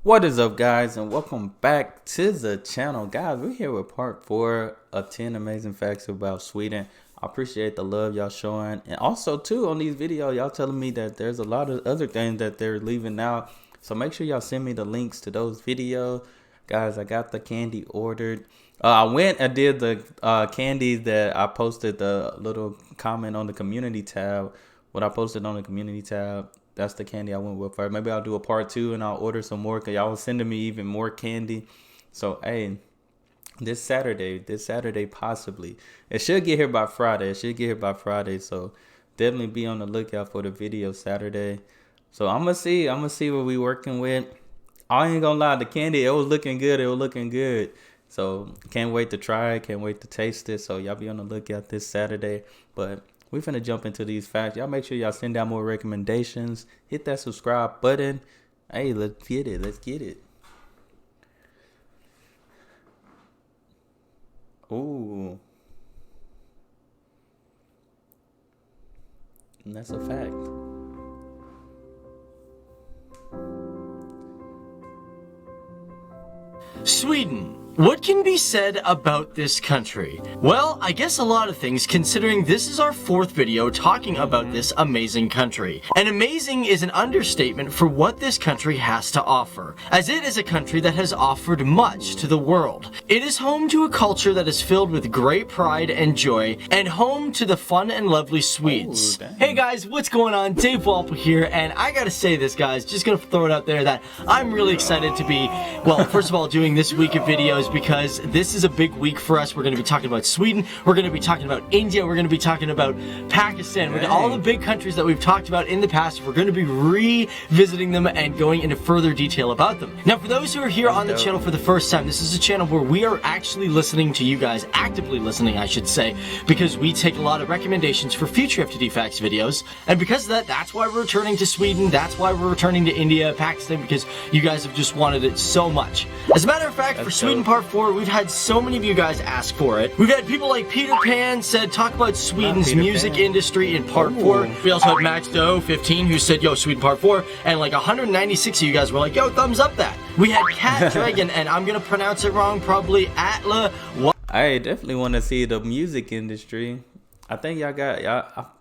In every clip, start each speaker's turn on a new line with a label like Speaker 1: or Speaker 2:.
Speaker 1: What is up, guys, and welcome back to the channel. Guys, we're here with part 4 of 10 amazing facts about Sweden. I appreciate the love y'all showing, and also too on these videos y'all telling me that there's a lot of other things that they're leaving out, so make sure y'all send me the links to those videos. Guys, I got the candy ordered. I did the candies that I posted, the little comment on the community tab. What I posted on the community tab, that's the candy I went with first. Maybe I'll do a part 2 and I'll order some more, because y'all was sending me even more candy. So hey, this Saturday possibly. It should get here by Friday. So definitely be on the lookout for the video Saturday. So I'm gonna see what we working with. I ain't gonna lie, the candy, it was looking good. So can't wait to try it, can't wait to taste it. So y'all be on the lookout this Saturday. But we finna jump into these facts. Y'all make sure y'all send down more recommendations. Hit that subscribe button. Hey, let's get it. Ooh. And that's a fact.
Speaker 2: Sweden. What can be said about this country? Well, I guess a lot of things, considering this is our 4th video talking about this amazing country. And amazing is an understatement for what this country has to offer, as it is a country that has offered much to the world. It is home to a culture that is filled with great pride and joy, and home to the fun and lovely Swedes. Hey guys, what's going on? Dave Walpole here, and I gotta say this, guys, just gonna throw it out there that I'm really excited to be, well, first of all, doing this week of videos, because this is a big week for us. We're going to be talking about Sweden, we're going to be talking about India, we're going to be talking about Pakistan, all the big countries that we've talked about in the past. We're going to be revisiting them and going into further detail about them. Now, for those who are here on the channel for the first time, this is a channel where we are actually listening to you guys, actively listening, I should say, because we take a lot of recommendations for future FTD Facts videos, and because of that, that's why we're returning to Sweden, that's why we're returning to India, Pakistan, because you guys have just wanted it so much. As a matter of fact, for Sweden Part 4, we've had so many of you guys ask for it. We've had people like Peter Pan said, talk about Sweden's music industry in Part 4. We also had Max Doe 15 who said, yo, Sweden Part 4. And like 196 of you guys were like, yo, thumbs up that. We had Cat Dragon, and I'm gonna pronounce it wrong, probably Atla.
Speaker 1: I definitely want to see the music industry. I think y'all got,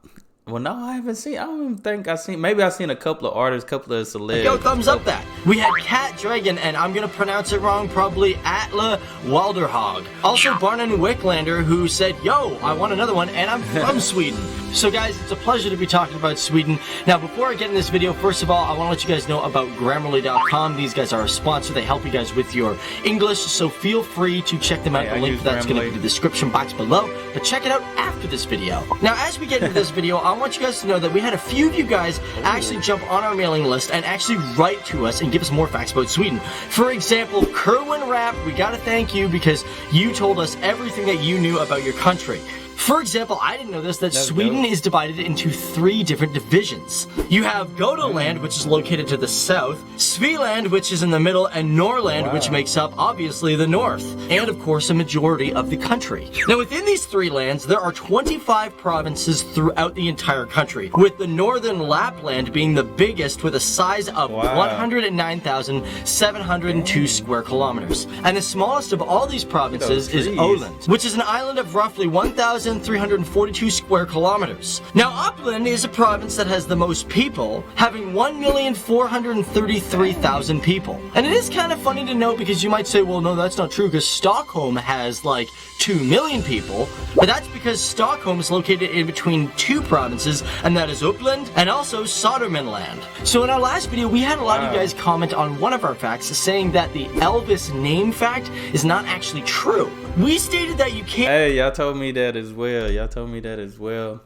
Speaker 1: well, no, I haven't seen. I don't even think I've seen. Maybe I've seen a couple of artists, a couple of celebs.
Speaker 2: Yo, thumbs up that. We had Cat Dragon, and I'm gonna pronounce it wrong, probably Atla Walderhog. Also, Barnan Wicklander, who said, yo, I want another one, and I'm from Sweden. So guys, it's a pleasure to be talking about Sweden. Now, before I get in this video, first of all, I want to let you guys know about Grammarly.com. These guys are a sponsor. They help you guys with your English, so feel free to check them out. The link for that's going to be in the description box below, but check it out after this video. Now, as we get into this video, I want you guys to know that we had a few of you guys actually jump on our mailing list and actually write to us and give us more facts about Sweden. For example, Kerwin Rapp, we got to thank you because you told us everything that you knew about your country. For example, I didn't know this, that Sweden is divided into 3 different divisions. You have Godoland, which is located to the south, Svealand, which is in the middle, and Norrland, which makes up, obviously, the north, and of course, a majority of the country. Now, within these 3 lands, there are 25 provinces throughout the entire country, with the northern Lapland being the biggest with a size of 109,702 square kilometers. And the smallest of all these provinces is Åland, which is an island of roughly 1,342 square kilometers. Now, Uppland is a province that has the most people, having 1,433,000 people. And it is kind of funny to note, because you might say, well, no, that's not true, because Stockholm has like 2 million people, but that's because Stockholm is located in between 2 provinces, and that is Uppland and also Södermanland. So in our last video, we had a lot of you guys comment on one of our facts, saying that the Elvis name fact is not actually true. We stated that you can't.
Speaker 1: Hey, y'all told me that as well.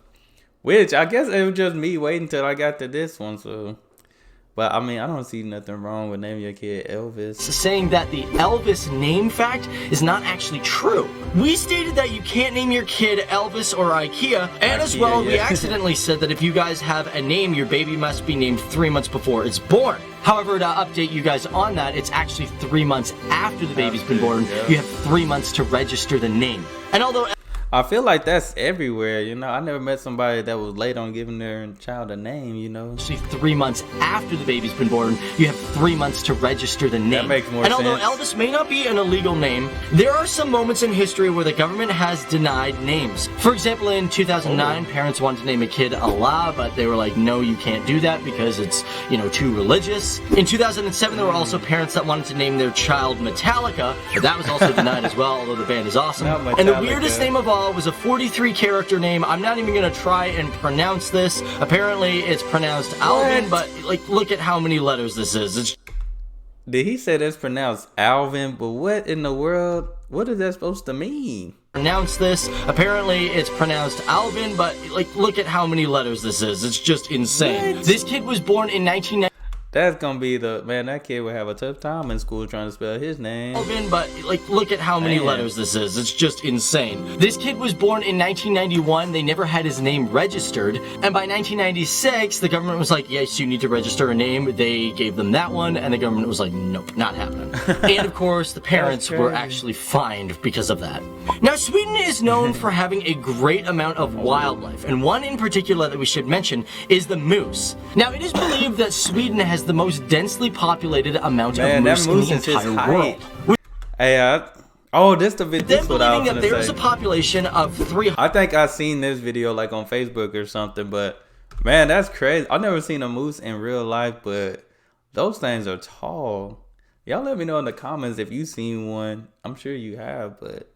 Speaker 1: Which I guess it was just me waiting till I got to this one. So, but I mean, I don't see nothing wrong with naming your kid Elvis.
Speaker 2: Saying that the Elvis name fact is not actually true. We stated that you can't name your kid Elvis or IKEA, and as well, we accidentally said that if you guys have a name, your baby must be named 3 months before it's born. However, to update you guys on that, it's actually 3 months after the baby's been born. You have 3 months to register the name. And although
Speaker 1: I feel like that's everywhere, you know. I never met somebody that was late on giving their child a name, you know.
Speaker 2: Actually, 3 months after the baby's been born, you have 3 months to register the name.
Speaker 1: That makes more
Speaker 2: sense.
Speaker 1: sense.
Speaker 2: And although Elvis may not be an illegal name, there are some moments in history where the government has denied names. For example, in 2009, parents wanted to name a kid Allah, but they were like, no, you can't do that because it's, you know, too religious. In 2007, there were also parents that wanted to name their child Metallica, but that was also denied as well, although the band is awesome. And the weirdest name of all was a 43-character name. I'm not even gonna try and pronounce this. Apparently, it's pronounced Alvin, but like, look at how many letters this is.
Speaker 1: Did he say that's pronounced Alvin? But what in the world? What is that supposed to mean?
Speaker 2: Pronounce this. Apparently, it's pronounced Alvin, but like, look at how many letters this is. It's just insane. What? This kid was born in 1990.
Speaker 1: That's gonna be man, that kid would have a tough time in school trying to spell his name.
Speaker 2: Alvin, but like, look at how many letters this is. It's just insane. This kid was born in 1991. They never had his name registered. And by 1996, the government was like, yes, you need to register a name. They gave them that one, and the government was like, nope, not happening. And of course, the parents were actually fined because of that. Now, Sweden is known for having a great amount of wildlife, and one in particular that we should mention is the moose. Now, it is believed that Sweden has the most densely populated amount of moose in the entire world.
Speaker 1: Hey, this the video.
Speaker 2: Then believing that there is a population of 300.
Speaker 1: I think I seen this video like on Facebook or something, but man, that's crazy. I've never seen a moose in real life, but those things are tall. Y'all let me know in the comments if you seen one. I'm sure you have, but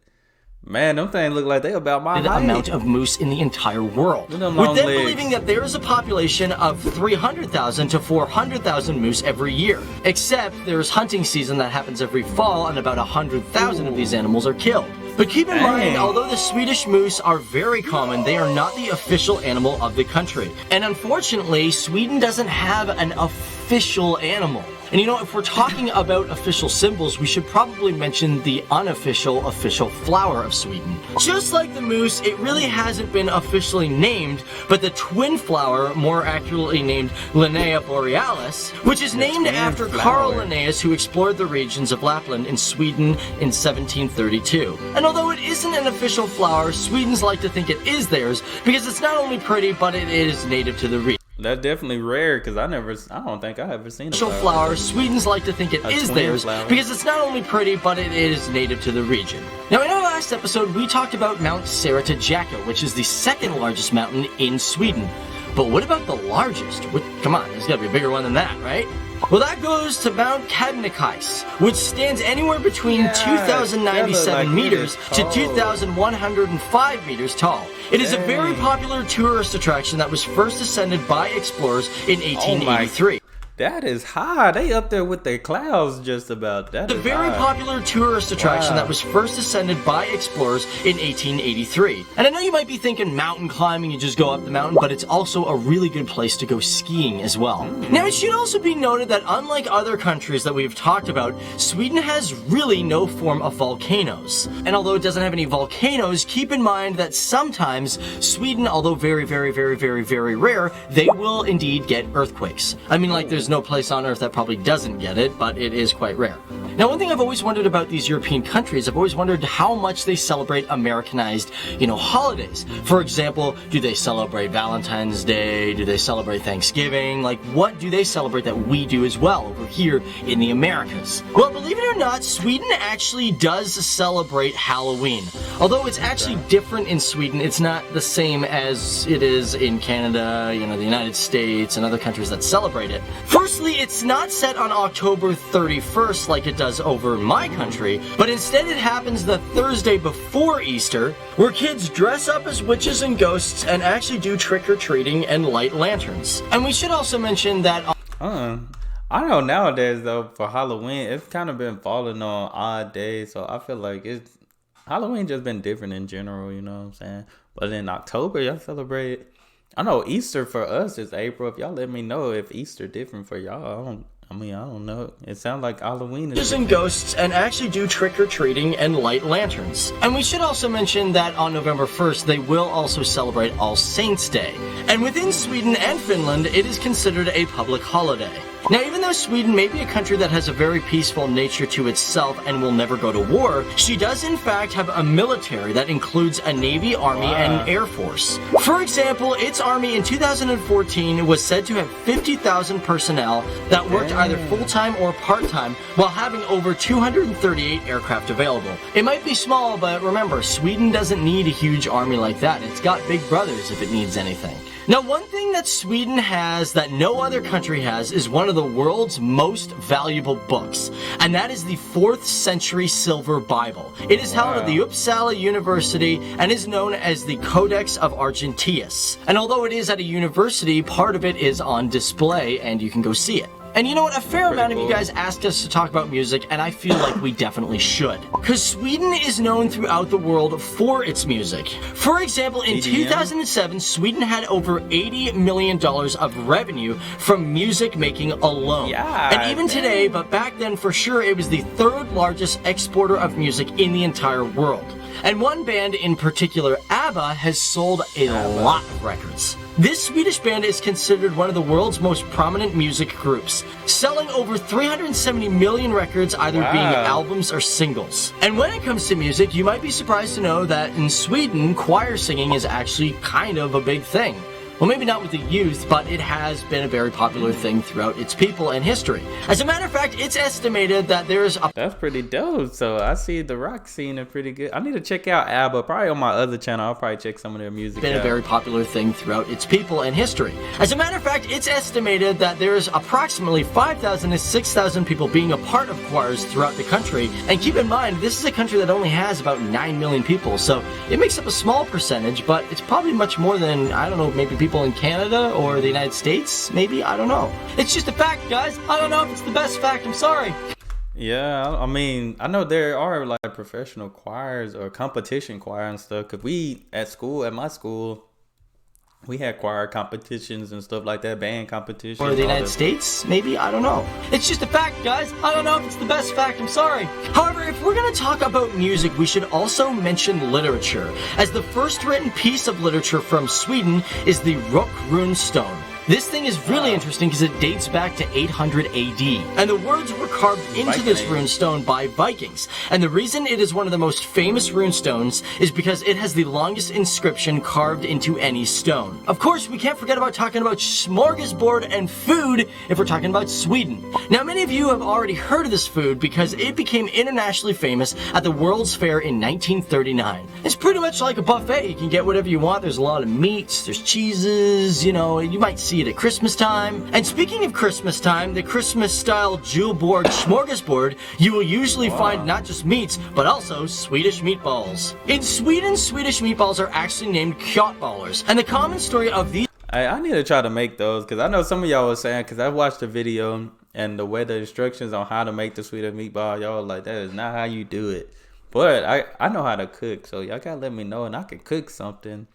Speaker 1: man, them things look like they about my height.
Speaker 2: Amount of moose in the entire world. With them believing that there is a population of 300,000 to 400,000 moose every year. Except there's hunting season that happens every fall, and about 100,000 of these animals are killed. But keep in mind, although the Swedish moose are very common, they are not the official animal of the country. And unfortunately, Sweden doesn't have an official animal. And you know, if we're talking about official symbols, we should probably mention the unofficial official flower of Sweden. Just like the moose, it really hasn't been officially named, but the twin flower, more accurately named Linnea borealis, which is named after Carl Linnaeus, who explored the regions of Lapland in Sweden in 1732. And although it isn't an official flower, Swedes like to think it is theirs because it's not only pretty, but it is native to the region.
Speaker 1: That's definitely rare because I don't think I ever seen a
Speaker 2: flower. Swedes like to think it is theirs because it's not only pretty, but it is native to the region. Now, in our last episode, we talked about Mount Saratoga, which is the second largest mountain in Sweden. But what about the largest? Come on, there's gotta be a bigger one than that, right? Well, that goes to Mount Kebnekaise, which stands anywhere between 2,097 meters to 2,105 meters tall. It is a very popular tourist attraction that was first ascended by explorers in 1883.
Speaker 1: That is high. They up there with their clouds just about. That is
Speaker 2: a very popular tourist attraction that was first ascended by explorers in 1883. And I know you might be thinking mountain climbing, you just go up the mountain, but it's also a really good place to go skiing as well. Now, it should also be noted that unlike other countries that we've talked about, Sweden has really no form of volcanoes. And although it doesn't have any volcanoes, keep in mind that sometimes Sweden, although very, very, very, very, very rare, they will indeed get earthquakes. I mean, like, there's no place on earth that probably doesn't get it, but it is quite rare. Now, one thing I've always wondered about these European countries, I've always wondered how much they celebrate Americanized, holidays. For example, do they celebrate Valentine's Day? Do they celebrate Thanksgiving? Like, what do they celebrate that we do as well over here in the Americas? Well, believe it or not, Sweden actually does celebrate Halloween. Although it's actually different in Sweden, it's not the same as it is in Canada, the United States, and other countries that celebrate it. Firstly, it's not set on October 31st like it does over in my country, but instead it happens the Thursday before Easter, where kids dress up as witches and ghosts and actually do trick-or-treating and light lanterns. And we should also mention that...
Speaker 1: I know nowadays, though, for Halloween, it's kind of been falling on odd days, so I feel like Halloween just been different in general, you know what I'm saying? But in October, y'all celebrate... I know Easter for us is April. If y'all let me know if Easter different for y'all, I don't know. It sounds like Halloween is
Speaker 2: and ghosts and actually do trick-or-treating and light lanterns. And we should also mention that on November 1st, they will also celebrate All Saints' Day. And within Sweden and Finland, it is considered a public holiday. Now, even though Sweden may be a country that has a very peaceful nature to itself and will never go to war, she does in fact have a military that includes a Navy, Army, and Air Force. For example, its army in 2014 was said to have 50,000 personnel that worked either full-time or part-time while having over 238 aircraft available. It might be small, but remember, Sweden doesn't need a huge army like that. It's got big brothers if it needs anything. Now, one thing that Sweden has that no other country has is one of the world's most valuable books, and that is the 4th century Silver Bible. It is held at the Uppsala University and is known as the Codex of Argentius. And although it is at a university, part of it is on display and you can go see it. And you know what, a fair amount of you guys asked us to talk about music, and I feel like we definitely should. Because Sweden is known throughout the world for its music. For example, in 2007, Sweden had over $80 million of revenue from music making alone. And even today, but back then for sure, it was the 3rd largest exporter of music in the entire world. And one band in particular, ABBA, has sold a lot of records. This Swedish band is considered one of the world's most prominent music groups, selling over 370 million records, either being albums or singles. And when it comes to music, you might be surprised to know that in Sweden, choir singing is actually kind of a big thing. Well, maybe not with the youth, but it has been a very popular thing throughout its people and history. As a matter of fact, it's estimated that there's a...
Speaker 1: That's pretty dope. So I see the rock scene is pretty good. I need to check out ABBA. Probably on my other channel, I'll probably check some of their music
Speaker 2: been
Speaker 1: out.
Speaker 2: A very popular thing throughout its people and history. As a matter of fact, it's estimated that there's approximately 5,000 to 6,000 people being a part of choirs throughout the country. And keep in mind, this is a country that only has about 9 million people, so it makes up a small percentage, but it's probably much more than, I don't know, maybe people in Canada or the United States, maybe? I don't know. It's just a fact, guys. I don't know if it's the best fact. I'm sorry.
Speaker 1: Yeah, I mean, I know there are like professional choirs or competition choir and stuff. Cause we at my school, we had choir competitions and stuff like that, band competitions.
Speaker 2: Or the United States, maybe? I don't know. It's just a fact, guys. I don't know if it's the best fact. I'm sorry. However, if we're going to talk about music, we should also mention literature, as the first written piece of literature from Sweden is the Rock Runestone. This thing is really interesting because it dates back to 800 AD, and the words were carved into this runestone by Vikings. And the reason it is one of the most famous runestones is because it has the longest inscription carved into any stone. Of course, we can't forget about talking about smorgasbord and food if we're talking about Sweden. Now, many of you have already heard of this food because it became internationally famous at the World's Fair in 1939. It's pretty much like a buffet. You can get whatever you want. There's a lot of meats, there's cheeses, you know, you might see it at Christmas time. And speaking of Christmas time, the Christmas-style Julbord smorgasbord, you will usually find not just meats, but also Swedish meatballs. In Sweden, Swedish meatballs are actually named köttbullar, and the common story of these...
Speaker 1: I need to try to make those, because I know some of y'all was saying, because I watched the video, and the way the instructions on how to make the Swedish meatball, y'all like, that is not how you do it. But I know how to cook, so y'all gotta let me know, and I can cook something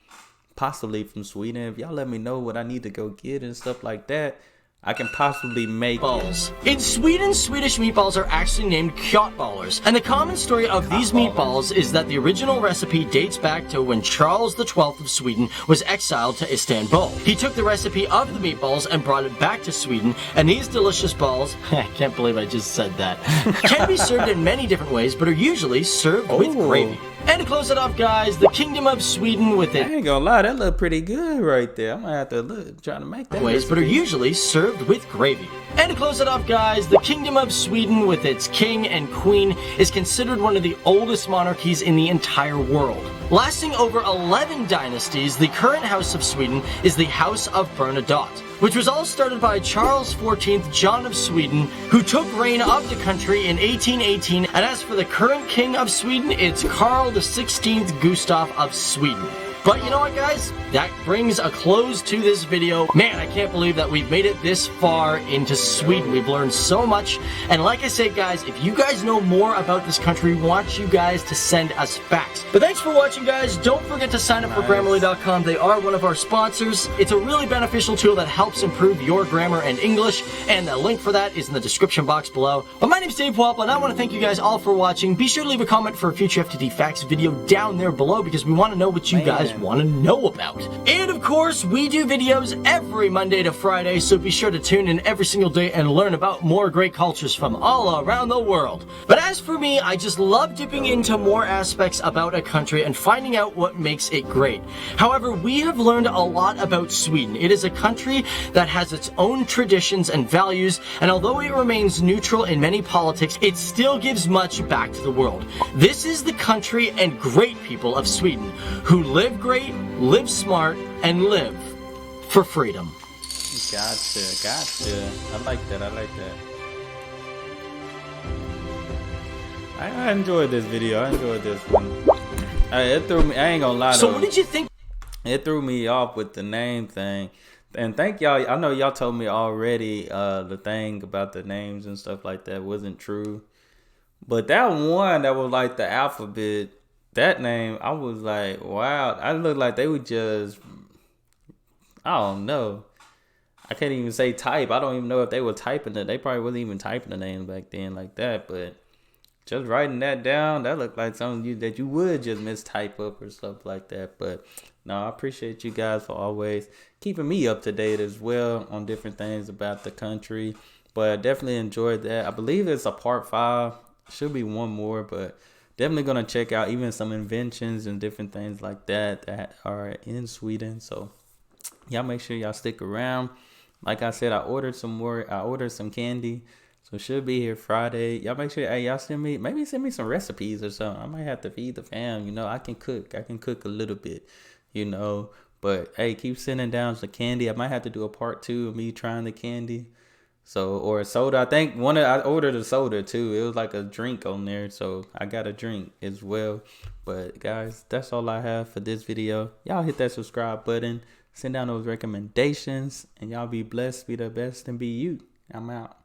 Speaker 1: possibly from Sweden. If y'all let me know what I need to go get and stuff like that, I can possibly make
Speaker 2: balls. In Sweden, Swedish meatballs are actually named köttbullar, and the common story of these meatballs is that the original recipe dates back to when Charles XII of Sweden was exiled to Istanbul. He took the recipe of the meatballs and brought it back to Sweden, and these delicious balls, I can't believe I just said that, can be served in many different ways, but are usually served with gravy. And to close it off, guys, the Kingdom of Sweden with it.
Speaker 1: I ain't gonna lie, that look pretty good right there. I'm gonna have to look, try to make that.
Speaker 2: Ways, but are usually served with gravy. And to close it off, guys, the Kingdom of Sweden with its king and queen is considered one of the oldest monarchies in the entire world. Lasting over 11 dynasties, the current House of Sweden is the House of Bernadotte, which was all started by Charles XIV John of Sweden, who took reign of the country in 1818, and as for the current king of Sweden, it's Carl XVI Gustaf of Sweden. But you know what, guys? That brings a close to this video. Man, I can't believe that we've made it this far into Sweden. We've learned so much. And like I said, guys, if you guys know more about this country, we want you guys to send us facts. But thanks for watching, guys. Don't forget to sign up for Grammarly.com. They are one of our sponsors. It's a really beneficial tool that helps improve your grammar and English. And the link for that is in the description box below. But my name's Dave Wapple, and I want to thank you guys all for watching. Be sure to leave a comment for a future FTD Facts video down there below, because we want to know what you guys just want to know about. And of course, we do videos every Monday to Friday, so be sure to tune in every single day and learn about more great cultures from all around the world. But as for me, I just love dipping into more aspects about a country and finding out what makes it great. However, we have learned a lot about Sweden. It is a country that has its own traditions and values, and although it remains neutral in many politics, it still gives much back to the world. This is the country and great people of Sweden, who live great, live smart, and live for freedom.
Speaker 1: Gotcha. I like that. I enjoyed this video. I enjoyed this one. It threw me. I ain't gonna lie.
Speaker 2: So what did you think?
Speaker 1: It threw me off with the name thing. And thank y'all. I know y'all told me already the thing about the names and stuff like that wasn't true. But that one that was like the alphabet, that name, I was like, wow. I looked like they would just, I don't know. I can't even say type. I don't even know if they were typing it. They probably wasn't even typing the name back then like that. But just writing that down, that looked like something that you would just mistype up or stuff like that. But no, I appreciate you guys for always keeping me up to date as well on different things about the country. But I definitely enjoyed that. I believe it's a part 5. Should be one more, but definitely going to check out even some inventions and different things like that that are in Sweden. So y'all make sure y'all stick around. Like I said, I ordered some candy. So should be here Friday. Y'all make sure, hey, y'all send me some recipes or something. I might have to feed the fam. You know, I can cook a little bit, you know. But hey, keep sending down the candy. I might have to do a part 2 of me trying the candy. So, or a soda. I think I ordered a soda too. It was like a drink on there. So I got a drink as well. But guys, that's all I have for this video. Y'all hit that subscribe button. Send down those recommendations. And y'all be blessed, be the best, and be you. I'm out.